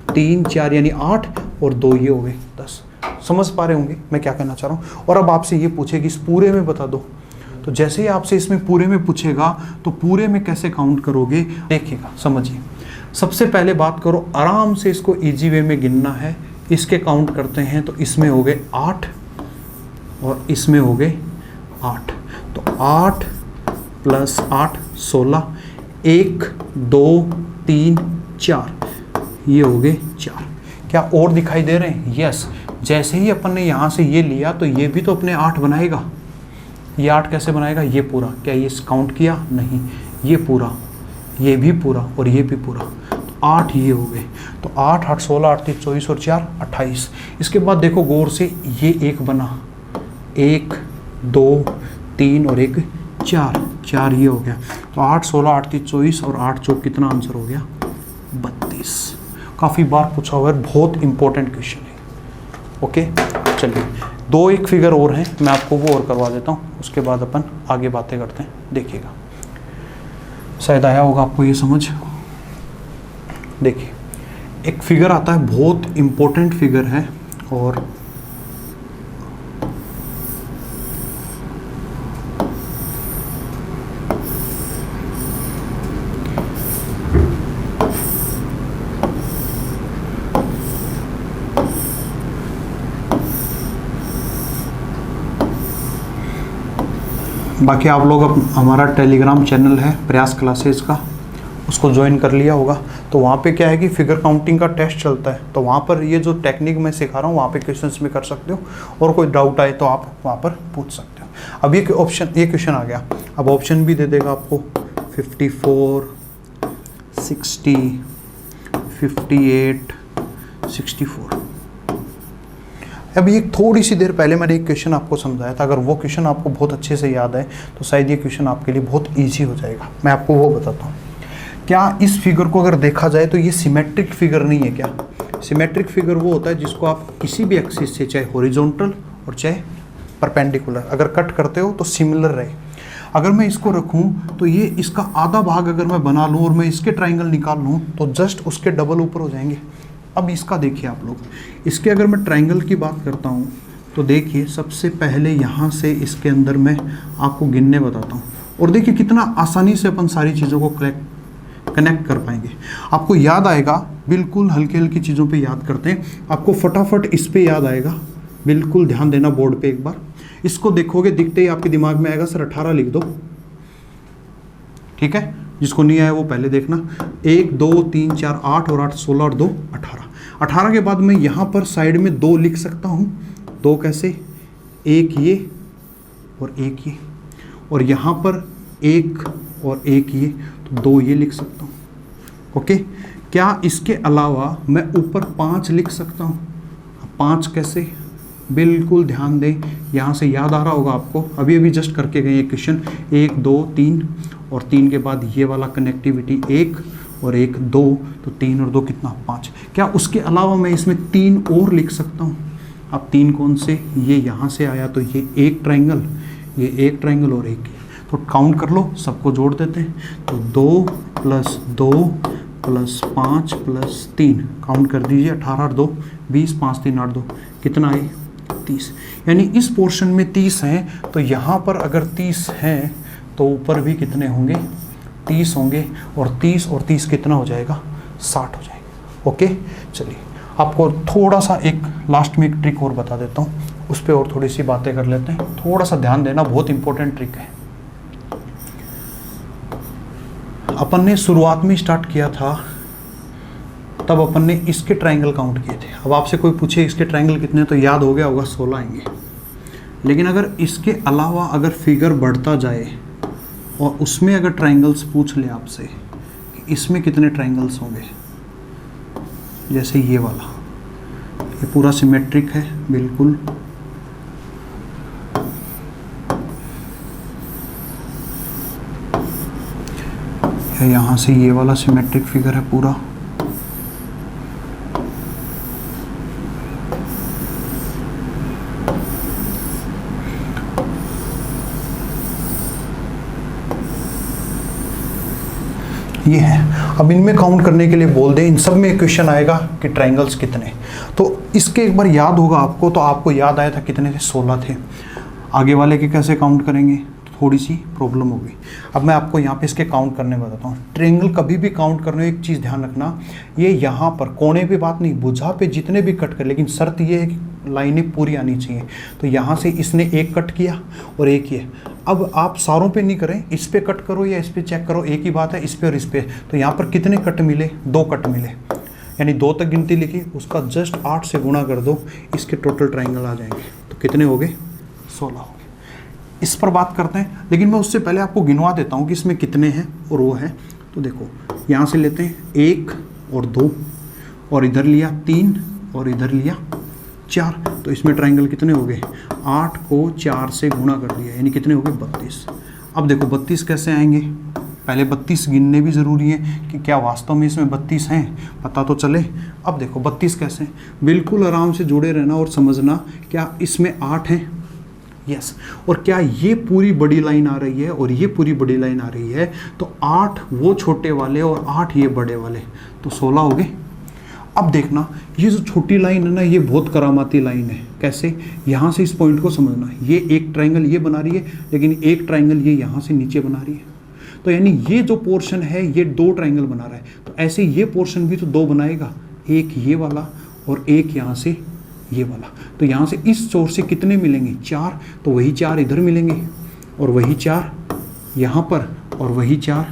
3 4 यानी 8 और 2 ये हो गए 10। समझ पा रहे होंगे मैं क्या कहना चाह रहा हूँ? और अब आपसे ये पूछेगी इस पूरे में बता दो, तो जैसे ही आपसे इसमें पूरे में पूछेगा तो पूरे में कैसे काउंट करोगे देखिएगा, समझिए। सबसे पहले बात करो, आराम से इसको इजी वे में गिनना है। इसके काउंट करते हैं तो इसमें हो गए 8 और इसमें हो गए 8, तो 8 + 8 16, 1 2 3 4, ये हो गए 4। क्या और दिखाई दे रहे हैं? यस, जैसे ही अपन ने यहाँ से ये लिया तो ये भी तो अपने 8 बनाएगा। ये 8 कैसे बनाएगा? ये पूरा, क्या ये काउंट किया? नहीं, ये पूरा, ये भी पूरा और ये भी पूरा, तो 8 ये हो गए। तो 8 8 16 8 3 24 और 4 28। इसके बाद देखो गौर से, ये 1 बना, 1 2 3 और 1 4, 4 ये हो गया। तो 8 16 8 3 24 और 8 चौक कितना आंसर हो गया 32। काफ़ी बार पूछा हुआ है, बहुत इंपॉर्टेंट क्वेश्चन है। ओके चलिए, 2 एक फिगर और हैं, मैं आपको वो और करवा देता हूँ, उसके बाद अपन आगे बातें करते हैं। देखिएगा, शायद आया होगा आपको ये समझ। देखिए, एक फिगर आता है, बहुत इंपॉर्टेंट फिगर है, और बाकी आप लोग हमारा टेलीग्राम चैनल है प्रयास क्लासेस का, उसको ज्वाइन कर लिया होगा। तो वहाँ पे क्या है कि फिगर काउंटिंग का टेस्ट चलता है, तो वहाँ पर ये जो टेक्निक मैं सिखा रहा हूँ वहाँ पे क्वेश्चंस में कर सकते हो, और कोई डाउट आए तो आप वहाँ पर पूछ सकते हो। अब ये क्वेश्चन आ गया, अब ऑप्शन भी दे देगा आपको 54 60 58 64। अब ये थोड़ी सी देर पहले मैंने एक क्वेश्चन आपको समझाया था, अगर वो क्वेश्चन आपको बहुत अच्छे से याद है तो शायद ये क्वेश्चन आपके लिए बहुत इजी हो जाएगा। मैं आपको वो बताता हूँ। क्या इस फिगर को अगर देखा जाए तो ये सिमेट्रिक फिगर नहीं है क्या? सिमेट्रिक फिगर वो होता है जिसको आप किसी भी एक्सिस से, चाहे हॉरिजॉन्टल और चाहे परपेंडिकुलर, अगर कट करते हो तो सिमिलर रहे। अगर मैं इसको रखूं तो ये इसका आधा भाग अगर मैं बना लूं और मैं इसके ट्राइंगल निकाल लूं तो जस्ट उसके डबल ऊपर हो जाएंगे। अब इसका देखिए आप लोग, इसके अगर मैं ट्राइंगल की बात करता हूं तो देखिए, सबसे पहले यहाँ से इसके अंदर मैं आपको गिनने बताता हूँ, और देखिए कितना आसानी से अपन सारी चीज़ों को कनेक्ट कर पाएंगे। आपको याद आएगा, बिल्कुल हल्की हल्की चीज़ों पे याद करते हैं, आपको फटाफट इस पे याद आएगा। बिल्कुल ध्यान देना बोर्ड पे एक बार, इसको देखोगे दिखते ही आपके दिमाग में आएगा सर 18 लिख दो, ठीक है? जिसको नहीं आया वो पहले देखना। 1 2 3 4 8 और 8 16 और 2 18। 18 के बाद मैं यहाँ पर साइड में 2 लिख सकता हूँ। 2 कैसे? एक ये और एक ये, और यहाँ पर 1 और 1 ये, तो 2 ये लिख सकता हूँ। ओके, क्या इसके अलावा मैं ऊपर 5 लिख सकता हूँ? 5 कैसे? बिल्कुल ध्यान दें, यहाँ से याद आ रहा होगा आपको, अभी अभी जस्ट करके गए ये क्वेश्चन। 1 2 3 और 3 के बाद ये वाला कनेक्टिविटी 1 और 1 2, तो 3 और 2 कितना? 5। क्या उसके अलावा मैं इसमें 3 और लिख सकता हूँ? अब 3 कौन से? ये यहाँ से आया तो ये एक ट्राइंगल, ये एक ट्राइंगल और एक ये, तो काउंट कर लो, सबको जोड़ देते हैं। तो 2 + 2 + 5 + 3, काउंट कर दीजिए, 18 और 2 20, 5 3 8 2, कितना है? 30। यानी इस पोर्शन में 30 हैं, तो यहाँ पर अगर 30 हैं तो ऊपर भी कितने होंगे? 30 होंगे, और 30 और 30 कितना हो जाएगा? 60 हो जाएगा। ओके चलिए, आपको थोड़ा सा एक लास्ट में एक ट्रिक और बता देता हूँ, उस पर और थोड़ी सी बातें कर लेते हैं। थोड़ा सा ध्यान देना, बहुत इंपॉर्टेंट ट्रिक है। अपन ने शुरुआत में स्टार्ट किया था तब अपन ने इसके ट्राइंगल काउंट किए थे। अब आपसे कोई पूछे इसके ट्राइंगल कितने, तो याद हो गया होगा 16 आएंगे। लेकिन अगर इसके अलावा अगर फिगर बढ़ता जाए और उसमें अगर ट्राइंगल्स पूछ ले आपसे कि इसमें कितने ट्राइंगल्स होंगे, जैसे ये वाला, ये पूरा सिमेट्रिक है बिल्कुल, यहाँ से ये वाला सिमेट्रिक फिगर है पूरा, ये है। अब इनमें काउंट करने के लिए बोल दें, इन सब में क्वेश्चन आएगा कि ट्राइंगल्स कितने, तो इसके एक बार याद होगा आपको, तो आपको याद आया था कितने थे? 16 थे। आगे वाले के कैसे काउंट करेंगे? थोड़ी सी प्रॉब्लम होगी। अब मैं आपको यहाँ पे इसके काउंट करने बताता हूँ। ट्रायंगल कभी भी काउंट करने में एक चीज़ ध्यान रखना, ये यहाँ पर कोने पे बात नहीं, भुजा पे जितने भी कट कर, लेकिन शर्त ये है कि लाइनें पूरी आनी चाहिए। तो यहाँ से इसने एक कट किया और एक ये, अब आप सारों पे नहीं करें, इस पे कट करो या इस पे चेक करो, एक ही बात है, इस पे और इस पे। तो यहाँ पर कितने कट मिले? 2 कट मिले, यानी 2 तक गिनती लिखी, उसका जस्ट 8 से गुणा कर दो, इसके टोटल ट्रायंगल आ जाएंगे। तो कितने हो गए? 16 हो गए। इस पर बात करते हैं, लेकिन मैं उससे पहले आपको गिनवा देता हूँ कि इसमें कितने हैं और वो है। तो देखो यहाँ से लेते हैं 1 और 2, और इधर लिया 3 और इधर लिया 4, तो इसमें ट्राइंगल कितने हो गए, 8 को 4 से गुणा कर दिया, यानी कितने हो गए 32। अब देखो 32 कैसे आएंगे, पहले 32 गिनने भी ज़रूरी है कि क्या वास्तव में इसमें 32 हैं, पता तो चले। अब देखो 32 कैसे, बिल्कुल आराम से जुड़े रहना और समझना, क्या इसमें 8 हैं, यस, और क्या ये पूरी बड़ी लाइन आ रही है और ये पूरी बड़ी लाइन आ रही है, तो 8 वो छोटे वाले और 8 ये बड़े वाले, तो 16 हो गए। अब देखना ये जो छोटी लाइन है ना, ये बहुत करामाती लाइन है। कैसे, यहाँ से इस पॉइंट को समझना, ये एक ट्राइंगल ये बना रही है, लेकिन एक ट्राइंगल ये यहाँ से नीचे बना रही है, तो यानी ये जो पोर्शन है ये 2 ट्राइंगल बना रहा है, तो ऐसे ये पोर्शन भी तो 2 बनाएगा, एक ये वाला और एक यहाँ से ये वाला। तो यहाँ से इस चौर से कितने मिलेंगे, 4, तो वही 4 इधर मिलेंगे और वही 4 यहाँ पर और वही 4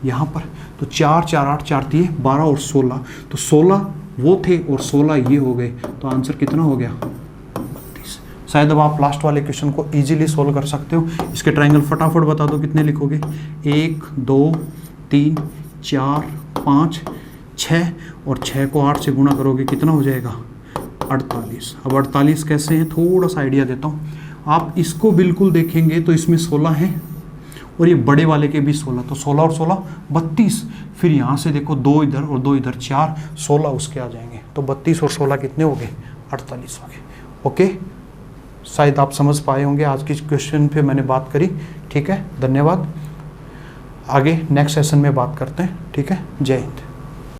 यहाँ पर, तो 4 4 8 4 दिए 12 और 16, तो 16 वो थे और 16 ये हो गए, तो आंसर कितना हो गया 32। शायद अब आप लास्ट वाले क्वेश्चन को इजीली सोल्व कर सकते हो। इसके ट्राइंगल फटाफट बता दो कितने लिखोगे, 1 2 3 4 5 6 और 6 को 8 से गुणा करोगे कितना हो जाएगा 48। अब 48 कैसे हैं, थोड़ा सा आइडिया देता हूँ। आप इसको बिल्कुल देखेंगे तो इसमें 16 हैं और ये बड़े वाले के भी 16, तो 16 और 16 32। फिर यहाँ से देखो 2 इधर और 2 इधर, 4 16 उसके आ जाएंगे, तो 32 और 16 कितने हो गए 48 हो गए। ओके, शायद आप समझ पाए होंगे आज की क्वेश्चन पे मैंने बात करी। ठीक है, धन्यवाद। आगे नेक्स्ट सेशन में बात करते हैं। ठीक है, जय हिंद।